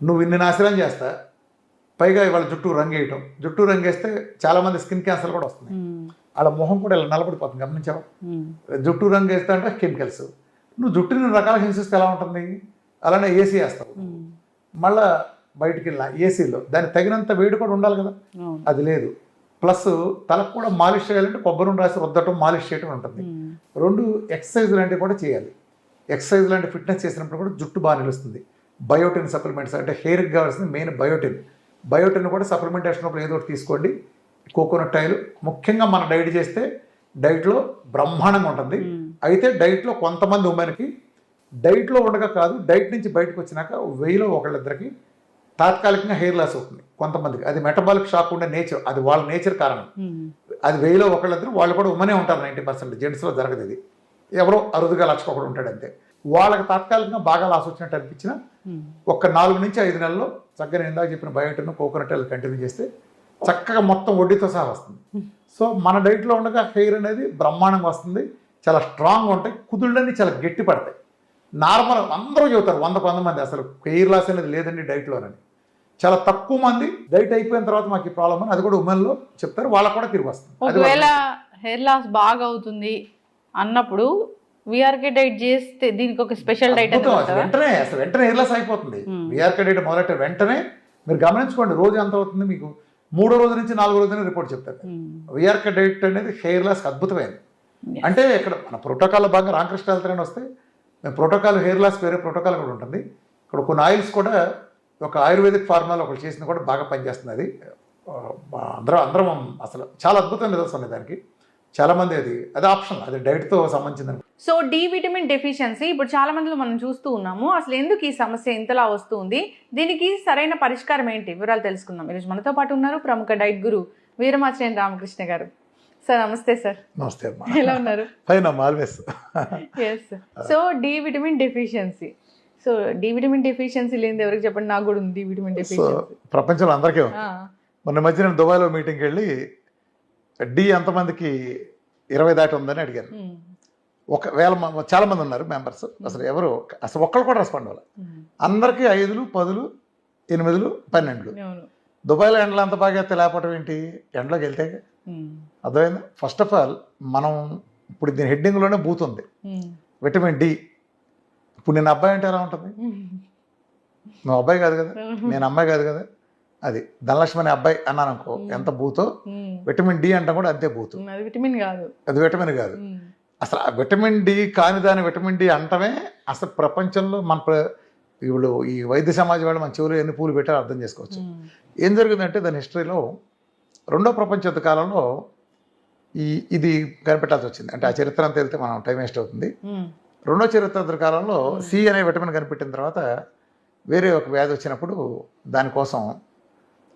నువ్వు ఇన్ని నాశనం చేస్తా, పైగా ఇవాళ జుట్టు రంగు వేయటం, జుట్టు రంగు వేస్తే చాలామంది స్కిన్ క్యాన్సర్ కూడా వస్తుంది. వాళ్ళ మొహం కూడా ఇలా నలబడిపోతుంది, గమనించావా? జుట్టు రంగు వేస్తా అంటే కెమికల్స్. నువ్వు జుట్టుని రకాల హింసిస్తే ఎలా ఉంటుంది? అలానే ఏసీ వేస్తావు, మళ్ళా బయటికి వెళ్ళిన ఏసీలో దానికి తగినంత వేడి కూడా ఉండాలి కదా, అది లేదు. ప్లస్ తలకు కూడా మాలిష్ చేయాలంటే కొబ్బరి నూనె రాసి రుద్దటం, మాలిష్ చేయటం ఉంటుంది. రెండు ఎక్సర్సైజ్ లాంటివి కూడా చేయాలి. ఎక్సర్సైజ్ లాంటి ఫిట్నెస్ చేసినప్పుడు కూడా జుట్టు బాగా నిలుస్తుంది. బయోటిన్ సప్లిమెంట్స్ అంటే హెయిర్కి కావాల్సింది మెయిన్ బయోటిన్ కూడా సప్లిమెంటేషన్ అప్పుడు ఏదో ఒకటి తీసుకోండి. కోకోనట్ ఆయిల్ ముఖ్యంగా మనం డైట్ చేస్తే డైట్లో బ్రహ్మాండంగా ఉంటుంది. అయితే డైట్లో కొంతమంది ఉమెన్కి డైట్లో ఉండగా కాదు, డైట్ నుంచి బయటకు వచ్చినాక 1000లో ఒకళ్ళిద్దరికి తాత్కాలికంగా హెయిర్ లాస్ అవుతుంది. కొంతమందికి అది మెటబాలిక్ షాక్ ఉండే నేచర్, అది వాళ్ళ నేచర్ కారణం. అది 1000లో ఒకళ్ళిద్దరు, వాళ్ళు కూడా ఉమెనే ఉంటారు. 90% జెంట్స్లో జరగదు ఇది, ఎవరో అరుదుగా లక్షకొకడు ఉంటాడు అంతే. వాళ్ళకి తాత్కాలికంగా బాగా లాస్ వచ్చినట్టు అనిపించిన ఒక 4 నుంచి 5 నెలల్లో చక్కగా ఇందాక చెప్పిన బయోటిన్ కోకోనట్ ఆయిల్ కంటిన్యూ చేస్తే చక్కగా మొత్తం వడ్డీతో సహా వస్తుంది. సో మన డైట్లో ఉండగా హెయిర్ అనేది బ్రహ్మాండంగా వస్తుంది, చాలా స్ట్రాంగ్గా ఉంటాయి, కుదుళ్ళన్నీ చాలా గట్టి పడతాయి. నార్మల్ అందరూ చెబుతారు 100 మంది అసలు హెయిర్ లాస్ అనేది లేదండి డైట్లోనని. చాలా తక్కువ మంది డైట్ అయిపోయిన తర్వాత మాకు ఈ ప్రాబ్లం అని, అది కూడా ఉమెన్లో చెప్తారు, వాళ్ళకు కూడా తిరిగి వస్తుంది. ఒకవేళ హెయిర్ లాస్ బాగా అవుతుంది అన్నప్పుడు విఆర్కే డైట్ చేస్తే దీనికి ఒక స్పెషల్ డైట్ వెంటనే హెయిర్ లాస్ అయిపోతుంది. విఆర్కే డైట్ మొదలెట్టే వెంటనే మీరు గమనించుకోండి, రోజు ఎంత అవుతుంది మీకు 3వ రోజు నుంచి 4వ రోజునే రిపోర్ట్ చెప్తారు. విఆర్కే డైట్ అనేది హెయిర్ లాస్ అద్భుతమైనది. అంటే ఇక్కడ మన ప్రోటోకాల్ భాగంగా రామకృష్ణ హెల్త్ అని వస్తే మేము ప్రోటోకాల్ హెయిర్ లాస్ వేరే ప్రోటోకాల్ కూడా ఉంటుంది. ఇక్కడ కొన్ని ఆయిల్స్ కూడా ఒక ఆయుర్వేదిక్ ఫార్ములాలో ఒకటి చేసింది కూడా బాగా పనిచేస్తుంది. అది అందరం అసలు చాలా అద్భుతమైన రిజల్ట్స్ ఉన్నాయి దానికి. చాలామంది అది ఆప్షన్, అది డైట్తో సంబంధించింది. సో డి విటమిన్ డెఫిషియన్సీ ఇప్పుడు చాలా మందిలో మనం చూస్తూ ఉన్నాము. అసలు ఎందుకు ఈ సమస్య ఇంతలా వస్తుంది, దీనికి సరైన పరిష్కారం ఏంటి, వివరాలు తెలుసుకుందాం. ఈరోజు మనతో పాటు ఉన్నారు ప్రముఖ డైట్ గురు వీరమాచినేని రామకృష్ణ గారు. సార్ నమస్తే. సార్ నమస్తే అమ్మా, ఎలా ఉన్నారు? ఫైన్ అమ్మా, always. Yes. So D vitamin deficiency, so D vitamin deficiency లేనిది ఎవరికి చెప్పండి, నాకు కూడా ఉంది డి విటమిన్ డెఫిషియన్సీ. ప్రపంచంలో అందరికీ ఉంది. మొన్న మధ్య నేను దుబాయ్లో మీటింగ్కి వెళ్ళి డి ఎంతమందికి 20 దాటి ఉందని అడిగాను. చాలా మంది ఉన్నారు మెంబర్స్, అసలు ఎవరు అసలు ఒక్కళ్ళు కూడా రెస్పాండ్ అవ్వాలి. అందరికీ 5, 10, 8, 12. దుబాయ్లో ఎండలు అంత బాగా అయితే లేకపోవడం ఏంటి, ఎండలోకి వెళ్తే అర్థమైంది. ఫస్ట్ ఆఫ్ ఆల్ మనం ఇప్పుడు దీని హెడ్డింగ్లోనే బూత్ ఉంది, విటమిన్ డి. ఇప్పుడు నేను అబ్బాయి అంటే ఎలా ఉంటుంది, నువ్వు అబ్బాయి కాదు కదా, నేను అమ్మాయి కాదు కదా, అది ధనలక్ష్మి అనే అబ్బాయి అన్నాను అనుకో, ఎంత బూతో. విటమిన్ డి అంటే కూడా అంతే బూతు, అది విటమిన్ కాదు, అది విటమిన్ కాదు. అసలు ఆ విటమిన్ డి కాని దాని విటమిన్ డి అంటమే అసలు ప్రపంచంలో ఇప్పుడు ఈ వైద్య సమాజం వాళ్ళు మన చెవులు ఎన్ని పూలు పెట్టారో అర్థం చేసుకోవచ్చు. ఏం జరిగిందంటే దాని హిస్టరీలో 2వ ప్రపంచ యుద్ధ కాలంలో ఇది కనిపెట్టాల్సి వచ్చింది. అంటే ఆ చరిత్ర అంతా వెళ్తే మనం టైం వేస్ట్ అవుతుంది. 2వ చరిత్ర యుద్ధ కాలంలో సి అనే విటమిన్ కనిపెట్టిన తర్వాత వేరే ఒక వ్యాధి వచ్చినప్పుడు, దానికోసం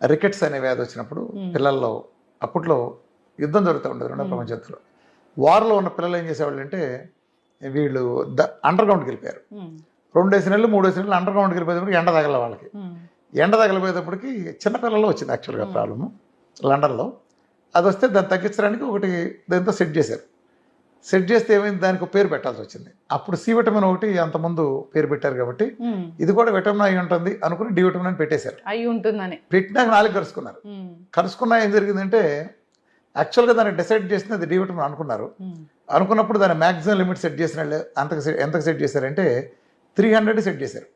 రికెట్స్ అనే వ్యాధి వచ్చినప్పుడు పిల్లల్లో అప్పట్లో యుద్ధం జరుగుతూ ఉండేది 2వ ప్రపంచ యుద్ధంలో. వార్లో ఉన్న పిల్లలు ఏం చేసేవాళ్ళు అంటే వీళ్ళు అండర్ గ్రౌండ్కి వెళ్ళిపోయారు. 2 నెలలు 3 నెలలు అండర్ గ్రౌండ్కి వెళ్ళిపోయేటప్పటికి ఎండ తగల వాళ్ళకి. ఎండ తగలిపోయేటప్పటికి చిన్నపిల్లల్లో వచ్చింది యాక్చువల్గా ప్రాబ్లము లండన్లో. అది వస్తే దాన్ని తగ్గించడానికి ఒకటి దాంతో సెట్ చేశారు. సెట్ చేస్తే ఏమైంది, దానికి ఒక పేరు పెట్టాల్సి వచ్చింది. అప్పుడు సి విటమిన్ ఒకటి అంతకుముందు పేరు పెట్టారు కాబట్టి ఇది కూడా విటమిన్ అయి ఉంటుంది అనుకుని డి విటమిన్ అని పెట్టేశారు. అయి ఉంటుందని పెట్టినాక 4 కలుసుకున్నారు. కలుసుకున్నా ఏం జరిగిందంటే యాక్చువల్గా దాన్ని డిసైడ్ చేసింది అది డి విటమిన్ అనుకున్నారు. అనుకున్నప్పుడు దాన్ని మ్యాక్సిమం లిమిట్ సెట్ చేసిన వాళ్ళు ఎంతకు సెట్ చేశారంటే 300 సెట్ చేశారు.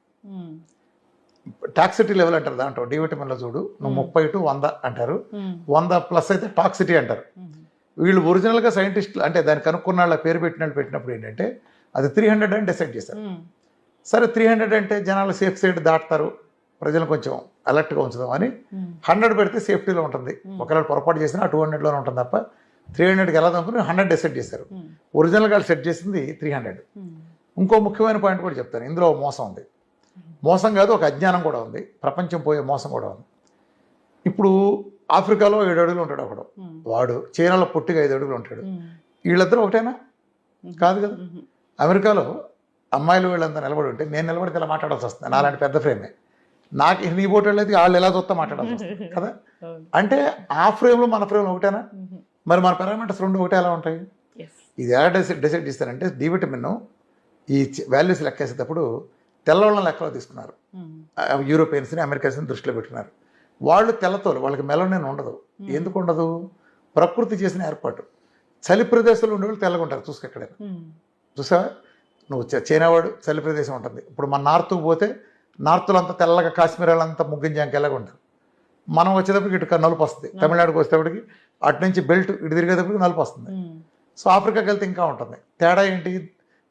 టాక్సిటీ లెవెల్ అంటారు దాంట్లో, డి విటమిన్లో చూడు, నువ్వు 30 to 100 అంటారు, 100+ అయితే టాక్సిటీ అంటారు. వీళ్ళు ఒరిజినల్గా సైంటిస్టులు అంటే దాన్ని కనుక్కున్న వాళ్ళ పేరు పెట్టినప్పుడు ఏంటంటే అది 300 అని డిసైడ్ చేశారు. సరే 300 అంటే జనాలు సేఫ్ సైడ్ దాటుతారు, ప్రజలు కొంచెం అలర్ట్గా ఉంచుదాం అని 100 పెడితే సేఫ్టీలో ఉంటుంది. ఒకవేళ పొరపాటు చేసినా 200లోనే ఉంటుంది తప్ప 300కి వెళ్ళదు అనుకుని 100 డిసైడ్ చేశారు. ఒరిజినల్గా సెట్ చేసింది 300. ఇంకో ముఖ్యమైన పాయింట్ కూడా చెప్తాను, ఇందులో మోసం ఉంది. మోసం కాదు, ఒక అజ్ఞానం కూడా ఉంది, ప్రపంచం పోయే మోసం కూడా ఉంది. ఇప్పుడు ఆఫ్రికాలో 7 అడుగులు ఉంటాడు ఒకడు, వాడు చైనాలో పొట్టిగా 5 అడుగులు ఉంటాడు. వీళ్ళిద్దరూ ఒకటేనా? కాదు కదా. అమెరికాలో అమ్మాయిలు వీళ్ళంతా నిలబడి ఉంటే నేను నిలబడితే ఇలా మాట్లాడాల్సి వస్తుంది, నాలాంటి పెద్ద ఫ్రేమే. నాకు నీ పోటీ అయితే వాళ్ళు ఎలా చూస్తా మాట్లాడాల్సి వస్తుంది కదా. అంటే ఆ ఫ్రేమ్లో మన ఫ్రేమ్లో ఒకటేనా? మరి మన పారామీటర్స్ 2 ఒకటే ఎలా ఉంటాయి? ఇది ఎలా డిసైడ్ చేస్తారంటే డి విటమిన్ ఈ వాల్యూస్ లెక్కేసేటప్పుడు తెల్లవాళ్ళని లెక్కలో తీసుకున్నారు. యూరోపియన్స్ని అమెరికన్స్ని దృష్టిలో పెట్టుకున్నారు. వాళ్ళు తెల్లతోలు, వాళ్ళకి మెలనిన్ ఉండదు. ఎందుకు ఉండదు? ప్రకృతి చేసిన ఏర్పాటు. చలి ప్రదేశంలో ఉండేవాళ్ళు తెల్లగా ఉంటారు, చూసుకెక్కడైనా చూసావా నువ్వు. చైనా వాడు చలి ప్రదేశం ఉంటుంది. ఇప్పుడు మన నార్త్కు పోతే నార్త్లో అంతా తెల్లగా, కాశ్మీర్ వాళ్ళంతా ముగ్గించాక ఎలాగ ఉంటారు. మనం వచ్చేటప్పటికి ఇటు నలుపు వస్తుంది, తమిళనాడుకి వచ్చేటప్పటికి అటు నుంచి బెల్ట్ ఇటు తిరిగేటప్పటికి నలుపు వస్తుంది. సో ఆఫ్రికాకి వెళ్తే ఇంకా ఉంటుంది. తేడా ఏంటి?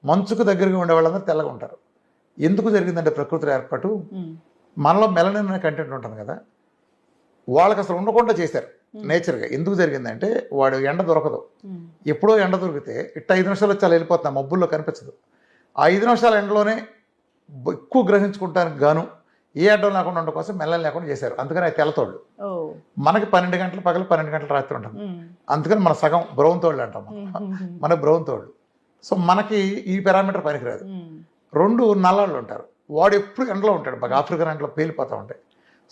మంచుకు దగ్గరగా ఉండే వాళ్ళందరూ తెల్లగా ఉంటారు. ఎందుకు జరిగిందంటే ప్రకృతిలో ఏర్పాటు. మనలో మెలనిన్ అనే కంటెంట్ ఉంటుంది కదా, వాళ్ళకి అసలు ఉండకుండా చేశారు నేచర్గా. ఎందుకు జరిగిందంటే వాడు ఎండ దొరకదు. ఎప్పుడో ఎండ దొరికితే ఇట్ట 5 నిమిషాలు వచ్చి అలా వెళ్ళిపోతున్నా, మబ్బుల్లో కనిపించదు. ఆ 5 నిమిషాల ఎండలోనే ఎక్కువ గ్రహించుకుంటానికి గాను ఏ అడ్డం లేకుండా ఉండడం కోసం మెల్లని లేకుండా చేశారు. అందుకని అది తెల్లతోళ్ళు. మనకి 12 గంటలు పగలు, 12 గంటలు రాత్రి ఉంటుంది. అందుకని మన సగం బ్రౌన్ తోళ్ళు అంటాం, మన బ్రౌన్ తోళ్ళు. సో మనకి ఈ పారామీటర్ పనికిరాదు. 2 నల్లాళ్ళు ఉంటారు, వాడు ఎప్పుడు ఎండలో ఉంటాడు, బాగా ఆఫ్రికన్ ఎండలో పేలిపోతూ ఉంటాయి.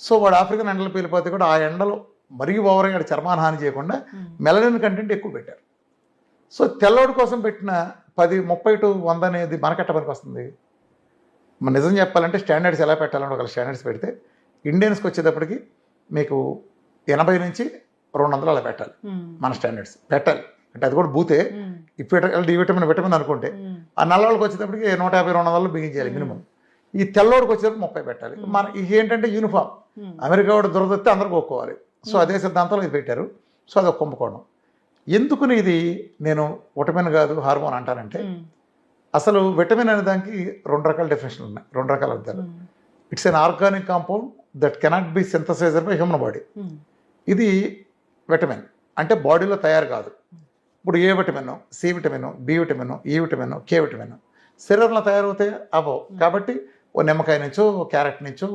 సో వాడు ఆఫ్రికన్ ఎండలో పేలిపోతే కూడా ఆ ఎండలో మరీ ఓవర్గా చర్మాన్ని హాని చేయకుండా మెలనిన్ కంటెంట్ ఎక్కువ పెట్టారు. సో తెల్లవాడి కోసం పెట్టిన 30 to 100 అనేది మనకెట్ట పనికి వస్తుంది? మన నిజం చెప్పాలంటే స్టాండర్డ్స్ ఎలా పెట్టాలని ఒక స్టాండర్డ్స్ పెడితే ఇండియన్స్కి వచ్చేటప్పటికి మీకు 80 నుంచి 200 అలా పెట్టాలి. మన స్టాండర్డ్స్ పెట్టాలి అంటే అది కూడా బూతే. ఇప్పుడు డి విటమిన్ అనుకుంటే ఆ నల్లవాళ్ళకి వచ్చేటప్పటికి 150-200 బిగించాలి మినిమం. ఈ తెల్లవాడికి వచ్చేటప్పుడు 30 పెట్టాలి. మన ఇది ఏంటంటే యూనిఫామ్, అమెరికా వాడు దొరదొస్తే అందరికి ఒప్పుకోవాలి. సో అదే సిద్ధాంతంలో ఇది పెట్టారు. సో అది ఒక కుంభకోణం. ఎందుకుని ఇది నేను విటమిన్ కాదు హార్మోన్ అంటానంటే, అసలు విటమిన్ అనే దానికి 2 రకాల డెఫినేషన్లు ఉన్నాయి, 2 రకాల అర్థాలు. It's an organic compound that cannot be synthesised by human body. ఇది విటమిన్ అంటే బాడీలో తయారు కాదు. ఇప్పుడు A vitamin, C vitamin, B vitamin, E vitamin, K vitamin శరీరంలో తయారవుతాయి అవ్వవు. కాబట్టి ఓ నిమ్మకాయ నుంచో, క్యారెట్ నుంచో,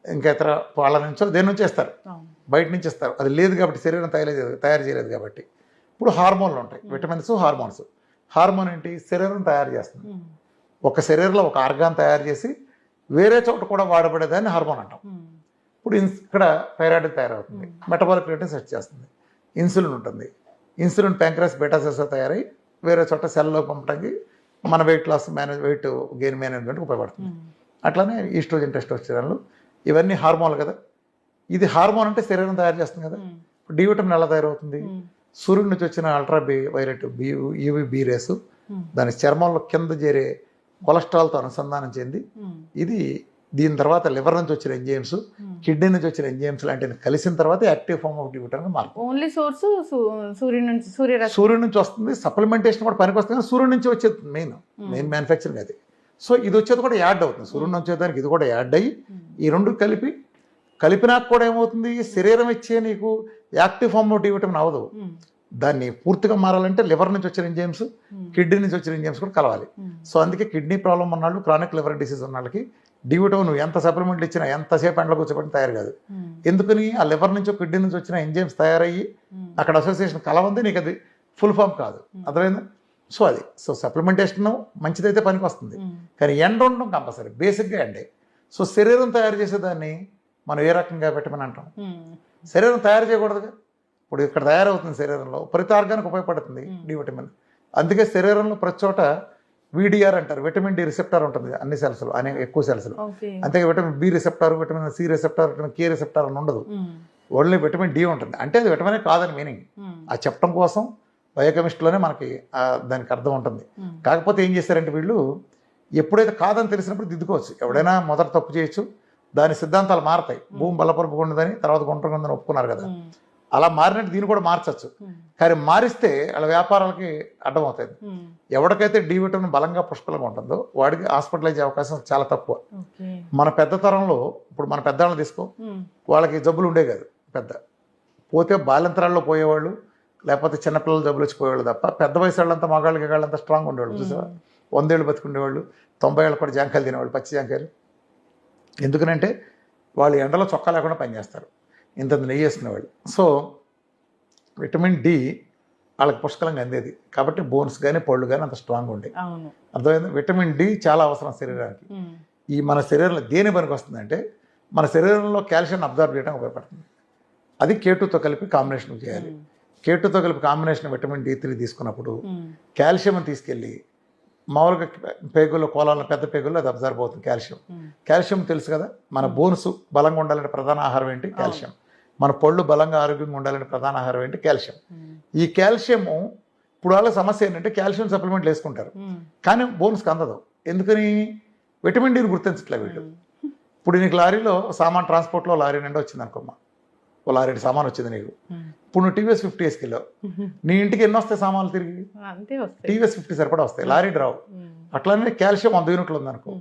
ఇంకా ఇతర వాళ్ళ నుంచో దేని నుంచి ఇస్తారు, బయట నుంచి ఇస్తారు. అది లేదు కాబట్టి శరీరం తయారు చేయలేదు కాబట్టి. ఇప్పుడు హార్మోన్లు ఉంటాయి, విటమిన్స్, హార్మోన్స్. హార్మోన్ ఏంటి? శరీరం తయారు చేస్తుంది. ఒక శరీరంలో ఒక ఆర్గాన్ తయారు చేసి వేరే చోట కూడా వాడబడేదాన్ని హార్మోన్ అంటాం. ఇప్పుడు ఇక్కడ థైరాయిడ్ తయారవుతుంది, మెటబాలిక్ రేట్ని సెట్ చేస్తుంది. ఇన్సులిన్ ఉంటుంది, ఇన్సులిన్ ప్యాంక్రస్ బీటా సెల్స్లో తయారై వేరే చోట సెల్లో పంపడానికి మన weight loss weight gain management ఉపయోగపడుతుంది. అట్లానే ఈస్ట్రోజన్ టెస్టోస్టెరాన్లు ఇవన్నీ హార్మోన్లు కదా. ఇది హార్మోన్ అంటే శరీరం తయారు చేస్తుంది కదా. ఇప్పుడు డి విటమిన్ ఎలా తయారవుతుంది? సూర్యుడి నుంచి వచ్చిన ultraviolet UV B rays దాని చర్మంలో కింద చేరే కొలెస్ట్రాల్తో అనుసంధానం చెంది ఇది దీని తర్వాత లివర్ నుంచి వచ్చిన ఎంజైమ్స్, కిడ్నీ నుంచి వచ్చిన ఎంజైమ్స్ లాంటివి కలిసిన తర్వాత active form of D vitamin మారుతుంది. ఓన్లీ సోర్స్ సూర్యుడి నుంచి వస్తుంది. సప్లిమెంటేషన్ కూడా పనికి వస్తుంది, కానీ సూర్యుడి నుంచి వచ్చేది మెయిన్ మ్యానుఫ్యాక్చరింగ్ అది. సో ఇది వచ్చేది కూడా యాడ్ అవుతుంది, సూర్యుడి నుంచి వచ్చేదానికి ఇది కూడా యాడ్ అయ్యి ఈ రెండు కలిపినాక కూడా ఏమవుతుంది, శరీరం ఇచ్చే నీకు active form of D vitamin అవ్వదు. దాన్ని పూర్తిగా మారాలంటే లివర్ నుంచి వచ్చిన ఎంజైమ్స్, కిడ్నీ నుంచి వచ్చిన ఎంజైమ్స్ కూడా కలవాలి. సో అందుకే కిడ్నీ ప్రాబ్లం ఉన్నాళ్ళు, క్రానిక్ లివర్ డిసీజ్ ఉన్న వాళ్ళకి డి విటమిన్ ఎంత సప్లిమెంట్లు ఇచ్చినా ఎంతసేపు ఎండలో కూర్చోబెట్టి తయారు కాదు. ఎందుకని? ఆ లివర్ నుంచి కిడ్నీ నుంచి వచ్చిన ఎంజైమ్స్ తయారయ్యి అక్కడ అసోసియేషన్ కలవంది, నీకు అది ఫుల్ ఫామ్ కాదు. అర్థమైందా? సో అది సప్లిమెంటేషన్ మంచిదైతే పనికి వస్తుంది, కానీ ఎండ ఉండడం కంపల్సరీ, బేసిక్గా ఎండే. సో శరీరం తయారు చేసేదాన్ని మనం ఏ రకంగా విటమిన్ అంటాం? శరీరం తయారు చేయకూడదుగా. ఇప్పుడు ఇక్కడ తయారవుతుంది శరీరంలో, ప్రతి ఆర్గానికి ఉపయోగపడుతుంది డి విటమిన్. అందుకే శరీరంలో ప్రతి చోట విడిఆర్ అంటారు, విటమిన్ డి రిసెప్టార్ ఉంటుంది అన్ని సెల్స్లో, ఎక్కువ సెల్స్లో. అంతే vitamin B receptor, vitamin C receptor, vitamin K receptor అని ఉండదు, ఓన్లీ విటమిన్ డి ఉంటుంది. అంటే అది విటమినే కాదని మీనింగ్, ఆ చెప్పడం కోసం బయోకెమిస్ట్రీలోనే మనకి దానికి అర్థం ఉంటుంది. కాకపోతే ఏం చేస్తారంటే వీళ్ళు ఎప్పుడైతే కాదని తెలిసినప్పుడు దిద్దుకోవచ్చు. ఎవడైనా మొదట తప్పు చేయొచ్చు, దాని సిద్ధాంతాలు మారతాయి. భూమి బలపరుపుకుంటుందని తర్వాత గుంటకుందని ఒప్పుకున్నారు కదా, అలా మారినట్టు దీన్ని కూడా మార్చచ్చు. కానీ మారిస్తే వాళ్ళ వ్యాపారాలకి అడ్డమవుతుంది. ఎవరికైతే డి విటమిన్ బలంగా పుష్కలంగా ఉంటుందో వాడికి హాస్పిటలైజ్ అవకాశం చాలా తక్కువ. మన పెద్ద తరంలో ఇప్పుడు మన పెద్దవాళ్ళు తీసుకో, వాళ్ళకి జబ్బులు ఉండే కాదు. పోతే బాల్యంతరాల్లో పోయేవాళ్ళు, లేకపోతే చిన్నపిల్లలు జబ్బులు వచ్చి పోయేవాళ్ళు తప్ప పెద్ద వయసు వాళ్ళంతా మగాళ్ళకి వాళ్ళంతా స్ట్రాంగ్ ఉండేవాళ్ళు. చూసావా? 100 ఏళ్ళు బతుకుండేవాళ్ళు, 90 ఏళ్ళు కూడా జాంకాయలు తినేవాళ్ళు, పచ్చి జాంకాయలు. ఎందుకనంటే వాళ్ళు ఎండలో చొక్కా లేకుండా పనిచేస్తారు, ఇంత నెయ్యి వేసుకునేవాళ్ళు. సో విటమిన్ డి వాళ్ళకి పుష్కలంగా అందేది కాబట్టి బోన్స్ కానీ పళ్ళు కానీ అంత స్ట్రాంగ్ ఉండేవి. అర్థమైంది? విటమిన్ డి చాలా అవసరం శరీరానికి. ఈ మన శరీరంలో దేని పనికి వస్తుందంటే మన శరీరంలో కాల్షియం అబ్జర్వ్ చేయడానికి ఉపయోగపడుతుంది. అది K2తో కలిపి కాంబినేషన్ చేయాలి. K2తో కలిపి కాంబినేషన్ విటమిన్ D3 తీసుకున్నప్పుడు కాల్షియం తీసుకెళ్ళి మామూలుగా పేగుల్లో, కోలాల్లో, పెద్ద పేగుల్లో అది అబ్జర్వ్ అవుతుంది. కాల్షియం తెలుసు కదా, మన బోన్స్ బలంగా ఉండాలంటే ప్రధాన ఆహారం ఏంటి? కాల్షియం. మన పళ్ళు బలంగా ఆరోగ్యంగా ఉండాలంటే ప్రధాన ఆహారం ఏంటి? కాల్షియం. ఈ కాల్షియము ఇప్పుడు వాళ్ళ సమస్య ఏంటంటే కాల్షియం సప్లిమెంట్లు వేసుకుంటారు, కానీ బోన్స్కి అందదు. ఎందుకని? విటమిన్ డిని గుర్తించట్లే వీళ్ళు. ఇప్పుడు నీకు లారీలో సామాన్, ట్రాన్స్పోర్ట్లో లారీ నిండా వచ్చింది అనుకోమ్మా, ఓ లారీ సామాన్ వచ్చింది నీకు. ఇప్పుడు నువ్వు టీవీఎస్ 50 వేసుకెళ్ళావు, నీ ఇంటికి ఎన్ని వస్తాయి సామాన్లు తిరిగి? టీవీఎస్ 50 సరిపడా వస్తాయి, లారీ రావు. అట్లానే కాల్షియం 100 యూనిట్లు ఉందనుకో,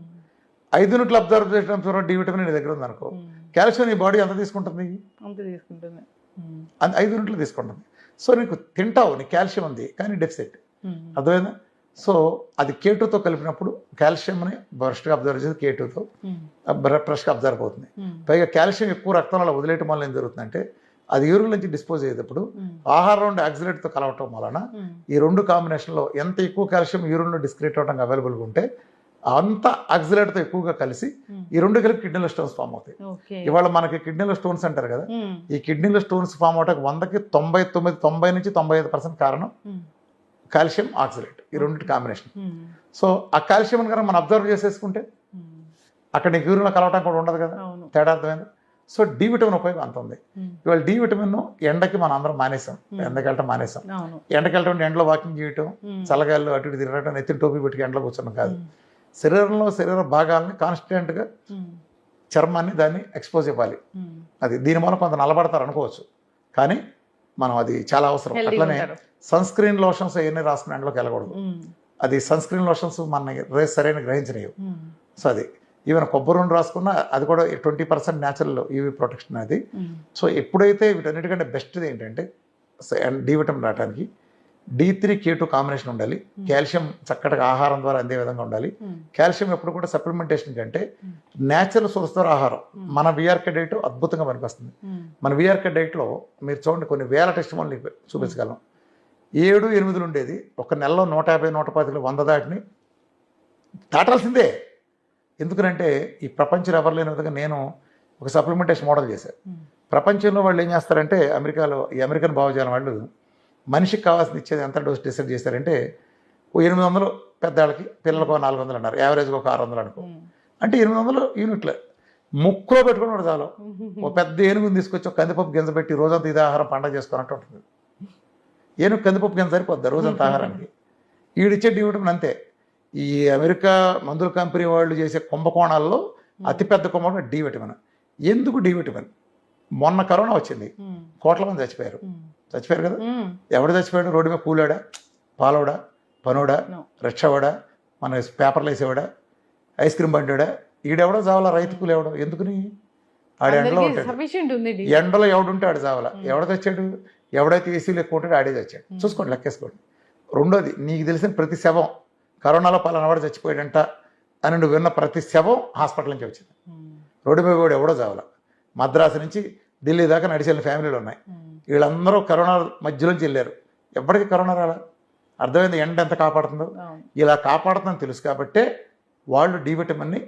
5 యూనిట్లు అబ్జర్వ్ చేయడం డి విటమిన్ నీ దగ్గర ఉందనుకో, కాల్షియం నీ బాడీ ఎంత తీసుకుంటుంది? 5 యూనిట్లు తీసుకుంటుంది. సో నీకు తింటావు, నీ కాల్షియం ఉంది కానీ డెఫిసిట్. అర్థమైందా? సో అది K2తో కలిపినప్పుడు కాల్షియంని బ్రష్గా అబ్జర్వ్ చేసి K2తో బ్రష్గా అబ్జర్వ్ అవుతుంది. పైగా కాల్షియం ఎక్కువ రక్తంలో వదిలేయటం వల్ల ఏం జరుగుతుందంటే అది యూరిన్ నుంచి డిస్పోజ్ అయ్యేటప్పుడు ఆహారం నుండి ఆక్సిలేట్తో కలవటం వలన ఈ రెండు కాంబినేషన్లో ఎంత ఎక్కువ కాల్షియం యూరిన్లో డిస్క్రియేట్ అవడానికి అవైలబుల్గా ఉంటే అంత ఆక్సిలేట్తో ఎక్కువగా కలిసి ఈ రెండు కలిపి కిడ్నీలో స్టోన్స్ ఫామ్ అవుతాయి. ఇవాళ మనకి కిడ్నీలో స్టోన్స్ అంటారు కదా, ఈ కిడ్నీలో స్టోన్స్ ఫామ్ అవడానికి 100కి 90 నుంచి 95% కారణం కాల్షియం, ఆక్సిలేట్, ఈ రెండింటి కాంబినేషన్. సో ఆ కాల్షియం కనుక మనం అబ్జర్వ్ చేసేసుకుంటే అక్కడ నీకు యూరిన్లో కలవటం కూడా ఉండదు కదా, తేడా అర్థమైంది. సో డి విటమిన్ ఉపయోగం అంత ఉంది. ఇవాళ డి విటమిన్ ఎండకి మనం అందరం మానేసాం, ఎండకి వెళ్ళటం మానేసాం. ఎండకి వెళ్ళటం ఎండలో వాకింగ్ చేయటం, చల్లగాల్లో అటు ఇటు తిరగటం, ఎత్తిన టోపీ పెట్టి ఎండలో కూర్చోడం కాదు. శరీర భాగాలని కాన్స్టెంట్గా చర్మాన్ని దాన్ని ఎక్స్పోజ్ ఇవ్వాలి. అది దీనివల్ల కొంత నలబడతారు అనుకోవచ్చు, కానీ మనం అది చాలా అవసరం. అట్లనే సన్ స్క్రీన్ లోషన్స్ అవన్నీ రాసుకుని ఎండలోకి వెళ్ళకూడదు. అది సన్ స్క్రీన్ లోషన్స్ మన సరైన గ్రహించినవి. సో అది ఈవెన్ కొబ్బరి నూనె రాసుకున్నా అది కూడా 20% న్యాచురల్ యూవీ ప్రొటెక్షన్ అది. సో ఎప్పుడైతే వీటన్నిటికంటే బెస్ట్ది ఏంటంటే డి విటమిన్ రావడానికి D3 K2 కాంబినేషన్ ఉండాలి. కాల్షియం చక్కటిగా ఆహారం ద్వారా అందే విధంగా ఉండాలి. కాల్షియం ఎప్పుడు కూడా సప్లిమెంటేషన్ కంటే న్యాచురల్ సోర్స్ ద్వారా ఆహారం. మన VRK డైట్ అద్భుతంగా పనికొస్తుంది. మన VRK డైట్లో మీరు చూడండి, కొన్ని వేల టెస్ట్ మనం చూపించగలం. 7-8 ఉండేది ఒక నెలలో 150-110 100 దాటిని దాటాల్సిందే. ఎందుకంటే ఈ ప్రపంచంలో ఎవరు లేని విధంగా నేను ఒక సప్లిమెంటేషన్ మోడల్ చేశాను. ప్రపంచంలో వాళ్ళు ఏం చేస్తారంటే అమెరికాలో ఈ అమెరికన్ భావజాలం వాళ్ళు మనిషికి కావాల్సిన ఇచ్చేది ఎంత డోస్ డిసైడ్ చేస్తారంటే 800 పెద్దవాళ్ళకి, పిల్లలకు 400 అన్నారు, యావరేజ్గా ఒక 600 అనుకో, అంటే 800 యూనిట్లు ముక్కులో పెట్టుకుని చాలు. ఓ పెద్ద ఏనుగుని తీసుకొచ్చి ఒక కందిపప్పు గింజ పెట్టి రోజంతా ఇదే ఆహారం పండగ చేసుకున్నట్టు ఉంటుంది. ఏనుగు కందిపప్పు గింజ సరిపోద్ది రోజంతా ఆహారానికి. ఈడిచ్చే డి విటమిన్ అంతే. ఈ అమెరికా మందుల కంపెనీ వాళ్ళు చేసే కుంభకోణాల్లో అతిపెద్ద కుంభకోణం డి విటమిన్. ఎందుకు డి విటమిన్? మొన్న కరోనా వచ్చింది, కోట్ల మంది చచ్చిపోయారు కదా. ఎవడు చచ్చిపోయాడు? రోడ్డు మీద కూలాడా, పాలోడా, పనోడా, రిక్షావాడా, మన పేపర్లు వేసేవాడా, ఐస్ క్రీమ్ బండివాడా? ఈడెవడో చావాలా, రైతు కూలి ఎవడో. ఎందుకుని? ఆడ ఎండలో ఉంటాడు, ఎండలో ఎవడుంటే ఆడు చావాలా. ఎవడ తెచ్చాడు? ఎవడైతే ఏసీలు ఎక్కువ ఉంటాడో ఆడే తెచ్చాడు. చూసుకోండి, లెక్కేసుకోండి. రెండోది, నీకు తెలిసిన ప్రతి శవం కరోనాలో పలానావాడు చచ్చిపోయాడంట అని నువ్వు విన్న ప్రతి శవం హాస్పిటల్ నుంచి వచ్చింది. రోడ్డు మీద కూడా ఎవడో చావాలా. మద్రాసు నుంచి ఢిల్లీ దాకా నడిచిన ఫ్యామిలీలు ఉన్నాయి. వీళ్ళందరూ కరోనా మధ్యలోంచి వెళ్ళారు, ఎప్పటికీ కరోనా రాలా. అర్థమైంది ఎండ ఎంత కాపాడుతుందో. ఇలా కాపాడుతుందని తెలుసు కాబట్టే వాళ్ళు డి విటమిన్ని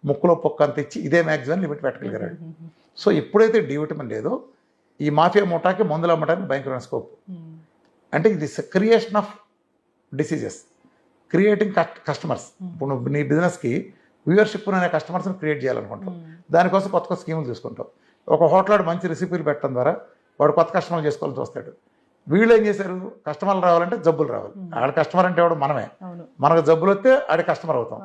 ముక్కులో పొక్క అంత ఇచ్చి ఇదే మ్యాక్సిమం లిమిట్ పెట్టగలిగారు. సో ఎప్పుడైతే డి విటమిన్ లేదో ఈ మాఫియా ముఠాకి మందులు అమ్మటానికి భయంకరమైన స్కోప్. అంటే ఇది creation of diseases, creating customers. ఇప్పుడు నువ్వు నీ బిజినెస్కి వ్యూవర్షిప్ అనే కస్టమర్స్ని క్రియేట్ చేయాలనుకుంటావు, దానికోసం కొత్త కొత్త స్కీములు తీసుకుంటావు. ఒక హోటల్ మంచి రెసిపీలు పెట్టడం ద్వారా వాడు కొత్త కస్టమర్లు చేసుకోవాలని చూస్తాడు. వీళ్ళు ఏం చేశారు? కస్టమర్లు రావాలంటే జబ్బులు రావాలి. ఆడ కస్టమర్ అంటే ఎవడు? మనమే. మనకు జబ్బులు వస్తే ఆడి కస్టమర్ అవుతాం.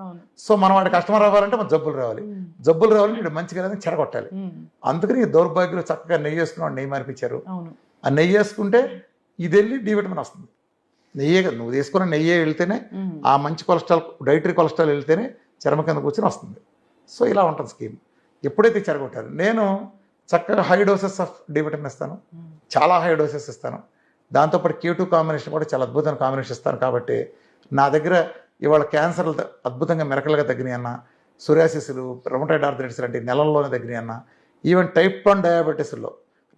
సో మనం వాడి కస్టమర్ రావాలంటే మన జబ్బులు రావాలి. జబ్బులు రావాలంటే వీడు మంచిగా చెడగొట్టాలి. అందుకని ఈ దౌర్భాగ్యులు చక్కగా నెయ్యి వేసుకుని నెయ్యి మానిపించారు. ఆ నెయ్యి వేసుకుంటే ఇది వెళ్ళి డి విటమిన్ వస్తుంది. నెయ్యే కదా, నువ్వు తీసుకున్న నెయ్యే వెళ్తేనే ఆ మంచి కొలెస్ట్రాల్, డైటరీ కొలెస్ట్రాల్ వెళ్తేనే చర్మ కింద కూర్చొని వస్తుంది. సో ఇలా ఉంటుంది స్కీమ్. ఎప్పుడైతే చెడగొట్టారు, నేను చక్కగా high doses of D vitamin ఇస్తాను, చాలా హై డోసెస్ ఇస్తాను. దాంతోపాటు K2 కాంబినేషన్ కూడా చాలా అద్భుతమైన కాంబినేషన్ ఇస్తాను. కాబట్టి నా దగ్గర ఇవాళ క్యాన్సర్లు అద్భుతంగా మెరకలుగా తగ్గినాయి అన్న, సొరియాసిస్లు, రొమటాయిడ్ ఆర్థరైటిస్ లాంటి నెలల్లోనే తగ్గినాయి అన్న, ఈవెన్ టైప్ 1 డయాబెటీస్లో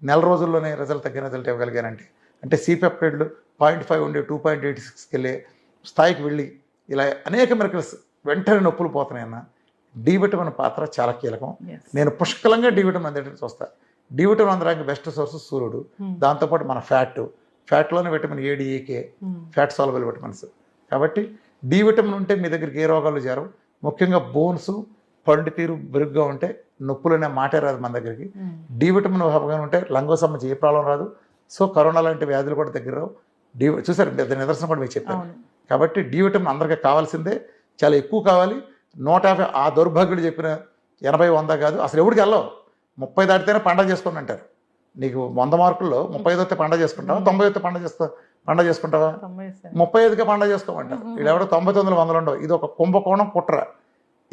నెల రోజుల్లోనే తగ్గిన రిజల్ట్ ఇవ్వగలిగానంటే, అంటే C-పెప్టైడ్లు 0.5 ఉండే 2.86కి వెళ్ళే స్థాయికి వెళ్ళి ఇలా అనేక మెరకల్స్ వెంటనే నొప్పులు పోతున్నాయన్న. డి విటమిన్ పాత్ర చాలా కీలకం. నేను పుష్కలంగా డి విటమిన్ అందేటట్టు చూస్తాను. డి విటమిన్ అందడానికి బెస్ట్ సోర్స్ సూర్యుడు, దాంతోపాటు మన ఫ్యాట్లోనే vitamin A, D, E, K, fat soluble vitamins. కాబట్టి డి విటమిన్ ఉంటే మీ దగ్గరికి ఏ రోగాలు చేరవు. ముఖ్యంగా బోన్స్, పండు తీరు బెరుగ్గా ఉంటే నొప్పులనే మాటే రాదు మన దగ్గరికి. డి విటమిన్ అభావంగా ఉంటే లంగో సంబంధించి ఏ ప్రాబ్లం రాదు. సో కరోనా లాంటి వ్యాధులు కూడా దగ్గర రావు. చూసారు, నిదర్శనం కూడా మీకు చెప్పాను. కాబట్టి డి విటమిన్ అందరికీ కావాల్సిందే, చాలా ఎక్కువ కావాలి. 150 ఆ దౌర్భాగ్యుడు చెప్పిన 80, 100 కాదు. అసలు ఎవరికి వెళ్ళవు. 30 దాటితేనే పండగ చేసుకోండి అంటారు. నీకు 100 మార్కుల్లో 35 వస్తే పండగ చేసుకుంటావా, 90 వస్తే పండగ చేసుకుంటావా? 35కే పండగ చేసుకోమంటారు. వీళ్ళు ఎవడో 99, 100 ఉండవు. ఇది ఒక కుంభకోణం, కుట్ర.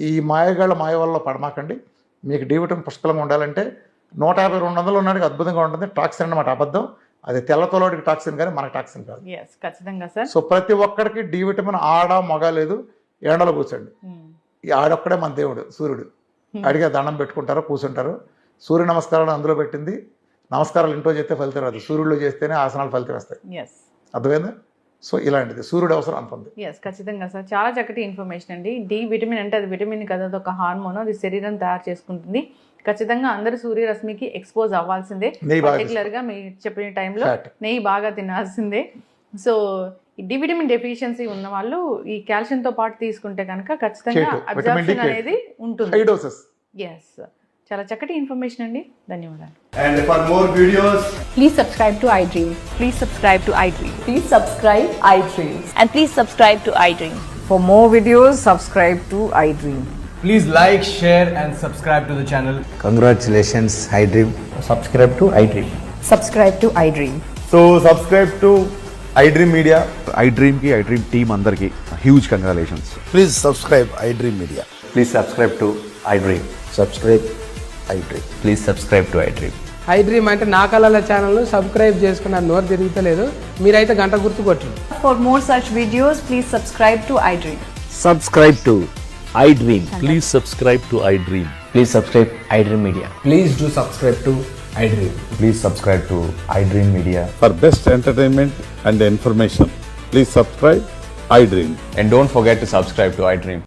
ఈ మాయగాళ్ళ మాయ వల్ల పడమాకండి. మీకు డి విటమిన్ పుష్కలంగా ఉండాలంటే 150, 200 ఉన్నాడికి అద్భుతంగా ఉంటుంది. టాక్సిన్ అన్నమాట అబద్ధం. అది తెల్లతోలోడికి టాక్సిన్ కానీ మనకు టాక్సిన్ కాదు. ఖచ్చితంగా సార్. సో ప్రతి ఒక్కడికి డి విటమిన్ ఆడ మగ లేదు. ఎండలో కూర్చోండి. ఈ ఆడొక్కడే మన దేవుడు సూర్యుడు. అడిగే దండం పెట్టుకుంటారు, కూర్చుంటారు. సూర్య నమస్కారాలు అందులో పెట్టింది. నమస్కారాలు ఇంట్లో చేస్తే ఫలితం రాదు, సూర్యుడిలో చేస్తేనే ఆసనాలు ఫలితం వస్తాయి. అర్థమైందా? సో ఇలాంటిది సూర్యుడు అవసరం అంటుంది. ఖచ్చితంగా సార్, చాలా చక్కటి ఇన్ఫర్మేషన్ అండి. డి విటమిన్ అంటే అది విటమిన్ కదా, అది ఒక హార్మోన్, అది శరీరం తయారు చేసుకుంటుంది. ఖచ్చితంగా అందరూ సూర్యరశ్మికి ఎక్స్పోజ్ అవ్వాల్సిందే. పర్టికులర్ గా మీరు చెప్పిన టైంలో నెయ్యి బాగా తినాల్సిందే. సో డి విటమిన్ డెఫిషియన్సీ ఉన్న వాళ్ళు ఈ కాల్షియంతో పాటు తీసుకుంటే కనుక ఖచ్చితంగా అబ్జార్ప్షన్ అనేది ఉంటుంది. చాలా చక్కటి ఇన్ఫర్మేషన్ అండి. ధన్యవాదాలు. And for more videos, Please subscribe to iDream. Please subscribe to iDream. Please subscribe iDream. And please subscribe to iDream. For more videos, subscribe to iDream. please like, share and subscribe to the channel. Congratulations, iDream. Subscribe to iDream. Subscribe to iDream. So subscribe to iDream Media. iDream ki iDream team andarki huge congratulations. Please subscribe iDream Media. Please subscribe to iDream. Subscribe iDream. Please subscribe to iDream. iDream అంటే నా కళల ఛానల్ను subscribe చేసుకున్న నోరు తిరుగుతలేదు, మీరైతే గంట గుర్తు కొట్టండి. For more such videos, please subscribe to iDream. Subscribe to iDream. Please subscribe to iDream. Please subscribe iDream Media. Please do subscribe to iDream. Please subscribe to iDream Media. For best entertainment and information, please subscribe iDream. And don't forget to subscribe to iDream.